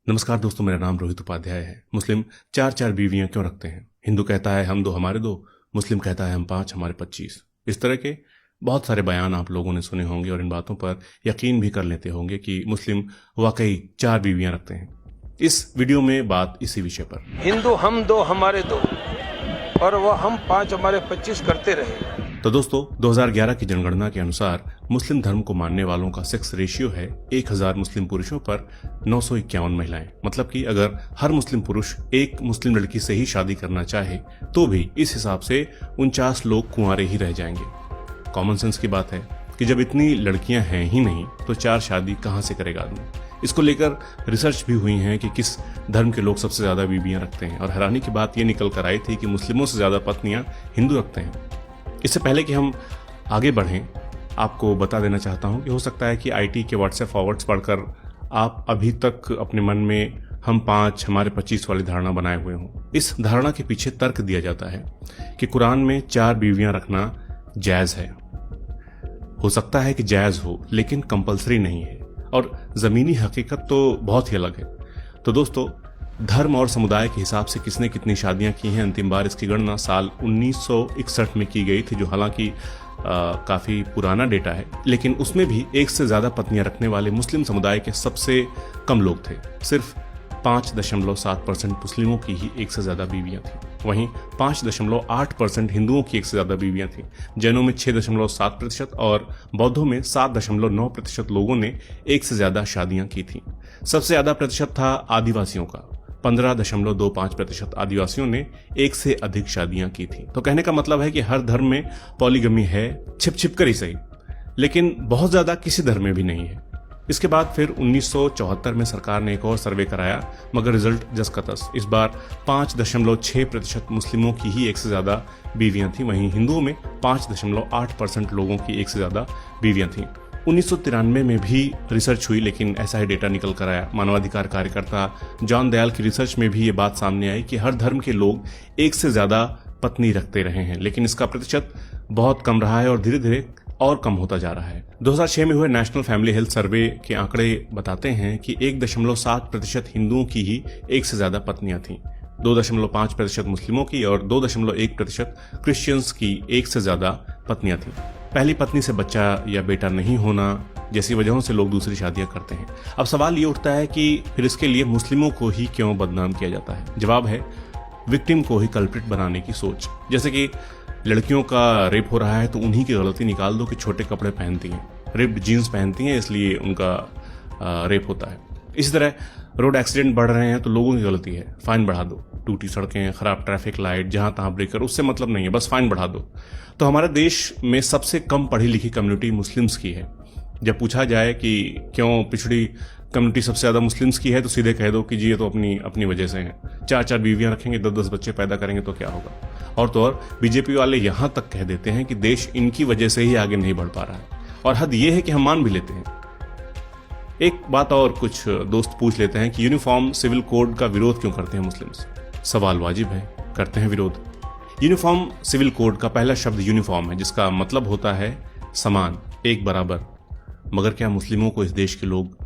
नमस्कार दोस्तों, मेरा नाम रोहित उपाध्याय है। मुस्लिम चार चार बीवियां क्यों रखते हैं? हिंदू कहता है हम दो हमारे दो, मुस्लिम कहता है हम 5 हमारे 25। इस तरह के बहुत सारे बयान आप लोगों ने सुने होंगे और इन बातों पर यकीन भी कर लेते होंगे कि मुस्लिम वाकई 4 बीवियां रखते हैं। इस वीडियो में बात इसी विषय पर। हिंदू हम दो हमारे दो और वह हम 5 हमारे 25 करते रहे। तो दोस्तों, 2011 की जनगणना के अनुसार मुस्लिम धर्म को मानने वालों का सेक्स रेशियो है 1000 मुस्लिम पुरुषों पर 951 महिलाएं। मतलब कि अगर हर मुस्लिम पुरुष एक मुस्लिम लड़की से ही शादी करना चाहे तो भी इस हिसाब से 49 लोग कुंवारे ही रह जाएंगे। कॉमन सेंस की बात है कि जब इतनी लड़कियां हैं ही नहीं तो 4 शादी कहां से करेगा आदमी। इसको लेकर रिसर्च भी हुई है कि किस धर्म के लोग सबसे ज्यादा बीवियां रखते हैं, और हैरानी की बात यह निकल कर आई थी कि मुस्लिमों से ज्यादा पत्नियां हिंदू रखते हैं। इससे पहले कि हम आगे बढ़ें, आपको बता देना चाहता हूं कि हो सकता है कि आईटी के व्हाट्सएप फॉरवर्ड्स पढ़कर आप अभी तक अपने मन में हम 5 हमारे 25 वाली धारणा बनाए हुए हों। इस धारणा के पीछे तर्क दिया जाता है कि कुरान में 4 बीवियां रखना जायज है। हो सकता है कि जायज हो, लेकिन कंपलसरी नहीं है, और जमीनी हकीकत तो बहुत ही अलग है। तो दोस्तों, धर्म और समुदाय के हिसाब से किसने कितनी शादियां की हैं, अंतिम बार इसकी गणना साल 1961 में की गई थी, जो हालांकि काफी पुराना डेटा है, लेकिन उसमें भी 1 से ज्यादा पत्नियां रखने वाले मुस्लिम समुदाय के सबसे कम लोग थे। सिर्फ 5.7% मुस्लिमों की ही 1 से ज्यादा बीवियां थी। वहीं 5.8% हिंदुओं की 1 से ज्यादा बीवियां थी। जैनों में 6.7% और बौद्धों में 7.9% लोगों ने 1 से ज्यादा शादियां की थी। सबसे ज्यादा प्रतिशत था आदिवासियों का। 15.25% आदिवासियों ने 1 से अधिक शादियां की थी। तो कहने का मतलब है कि हर धर्म में पॉलीगमी है, छिप कर ही सही, लेकिन बहुत ज्यादा किसी धर्म में भी नहीं है। इसके बाद फिर 1974 में सरकार ने एक और सर्वे कराया, मगर रिजल्ट जस का तस। इस बार 5.6% मुस्लिमों की ही 1 से ज्यादा बीवियां थी। वहीं हिंदुओं में 5.8% लोगों की 1 से ज्यादा बीवियां थी। 1993 में भी रिसर्च हुई, लेकिन ऐसा ही डेटा निकल कर आया। मानवाधिकार कार्यकर्ता जॉन दयाल की रिसर्च में भी ये बात सामने आई कि हर धर्म के लोग 1 से ज्यादा पत्नी रखते रहे हैं, लेकिन इसका प्रतिशत बहुत कम रहा है और धीरे धीरे और कम होता जा रहा है। 2006 में हुए नेशनल फैमिली हेल्थ सर्वे के आंकड़े बताते हैं कि 1.7% हिंदुओं की ही 1 से ज्यादा पत्नियां थीं, 2.5% मुस्लिमों की और 2.1% क्रिश्चियंस की 1 से ज्यादा पत्नियां थीं। पहली पत्नी से बच्चा या बेटा नहीं होना जैसी वजहों से लोग दूसरी शादियां करते हैं। अब सवाल ये उठता है कि फिर इसके लिए मुस्लिमों को ही क्यों बदनाम किया जाता है? जवाब है विक्टिम को ही कल्प्रिट बनाने की सोच। जैसे कि लड़कियों का रेप हो रहा है तो उन्हीं की गलती निकाल दो कि छोटे कपड़े पहनती हैं, रिप्ड जीन्स पहनती हैं, इसलिए उनका रेप होता है। इसी तरह रोड एक्सीडेंट बढ़ रहे हैं तो लोगों की गलती है, फाइन बढ़ा दो। टूटी सड़कें, खराब ट्रैफिक लाइट, जहां तहां ब्रेकर, उससे मतलब नहीं है, बस फाइन बढ़ा दो। तो हमारे देश में सबसे कम पढ़ी लिखी कम्युनिटी मुस्लिम्स की है। जब पूछा जाए कि क्यों पिछड़ी कम्युनिटी सबसे ज्यादा मुस्लिम्स की है, तो सीधे कह दो कि जी ये तो अपनी वजह से है। 4 बीवियां रखेंगे, 10 बच्चे पैदा करेंगे तो क्या होगा। और तो और बीजेपी वाले यहां तक कह देते हैं कि देश इनकी वजह से ही आगे नहीं बढ़ पा रहा है, और हद ये है कि हम मान भी लेते हैं। एक बात और कुछ दोस्त पूछ लेते हैं कि यूनिफॉर्म सिविल कोड का विरोध क्यों करते हैं मुस्लिम्स? सवाल वाजिब है, करते हैं विरोध। यूनिफॉर्म सिविल कोड का पहला शब्द यूनिफॉर्म है, जिसका मतलब होता है समान, एक बराबर। मगर क्या मुस्लिमों को इस देश के लोग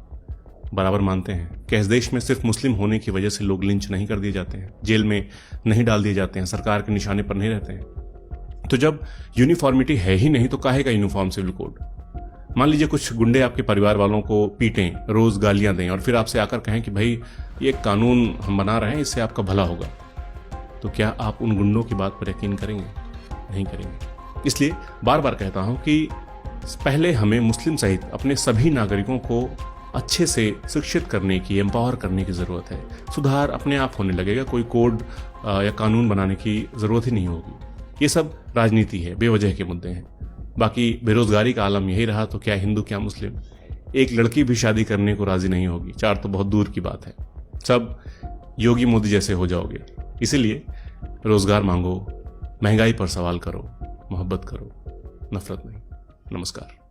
बराबर मानते हैं? क्या इस देश में सिर्फ मुस्लिम होने की वजह से लोग लिंच नहीं कर दिए जाते हैं, जेल में नहीं डाल दिए जाते हैं, सरकार के निशाने पर नहीं रहते हैं? तो जब यूनिफॉर्मिटी है ही नहीं तो काहे का यूनिफॉर्म सिविल कोड? मान लीजिए कुछ गुंडे आपके परिवार वालों को पीटें, रोज गालियां दें, और फिर आपसे आकर कहें कि भाई ये कानून हम बना रहे हैं, इससे आपका भला होगा। तो क्या आप उन गुंडों की बात पर यकीन करेंगे? नहीं करेंगे। इसलिए बार बार कहता हूं कि पहले हमें मुस्लिम सहित अपने सभी नागरिकों को अच्छे से शिक्षित करने की, एम्पावर करने की जरूरत है। सुधार अपने आप होने लगेगा, कोई कोड या कानून बनाने की जरूरत ही नहीं होगी। ये सब राजनीति है, बेवजह के मुद्दे हैं। बाकी बेरोजगारी का आलम यही रहा तो क्या हिंदू क्या मुस्लिम, एक लड़की भी शादी करने को राजी नहीं होगी। 4 तो बहुत दूर की बात है, सब योगी मोदी जैसे हो जाओगे। इसीलिए रोजगार मांगो, महंगाई पर सवाल करो, मोहब्बत करो, नफरत नहीं। नमस्कार।